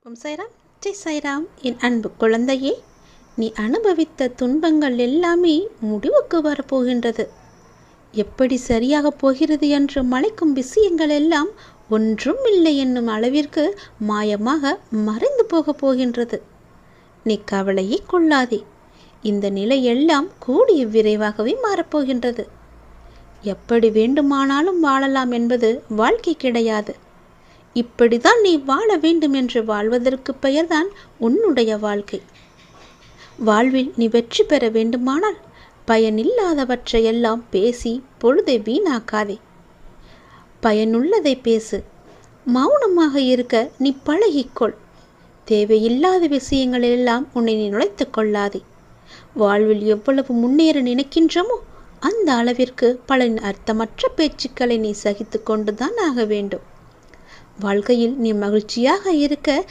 ஓம் சாய்ராம், ஜெய் சாய்ராம். என் அன்பு குழந்தையே, நீ அனுபவித்த துன்பங்கள் எல்லாமே முடிவுக்கு வரப்போகின்றது. எப்படி சரியாக போகிறது என்று மலைக்கும் விஷயங்கள் எல்லாம் ஒன்றும் இல்லை என்னும் அளவிற்கு மாயமாக மறைந்து போகப் போகின்றது. நீ கவலையே கொள்ளாதே. இந்த நிலை எல்லாம் கூடிய விரைவாகவே மாறப்போகின்றது. எப்படி வேண்டுமானாலும் வாழலாம் என்பது வாழ்க்கை கிடையாது. இப்படிதான் நீ வாழ வேண்டும் என்று வாழ்வதற்கு பெயர்தான் உன்னுடைய வாழ்க்கை. வாழ்வில் நீ வெற்றி பெற வேண்டுமானால் பயனில்லாதவற்றையெல்லாம் பேசி பொழுதை வீணாக்காதே. பயனுள்ளதை பேசு. மௌனமாக இருக்க நீ பழகிக்கொள். தேவையில்லாத விஷயங்களெல்லாம் உன்னை நீ நுழைத்து கொள்ளாதே. வாழ்வில் எவ்வளவு முன்னேற நினைக்கின்றமோ அந்த அளவிற்கு பல அர்த்தமற்ற பேச்சுக்களை நீ சகித்து கொண்டுதான் ஆக வேண்டும். வாழ்க்கையில் நீ மகிழ்ச்சியாக இருக்க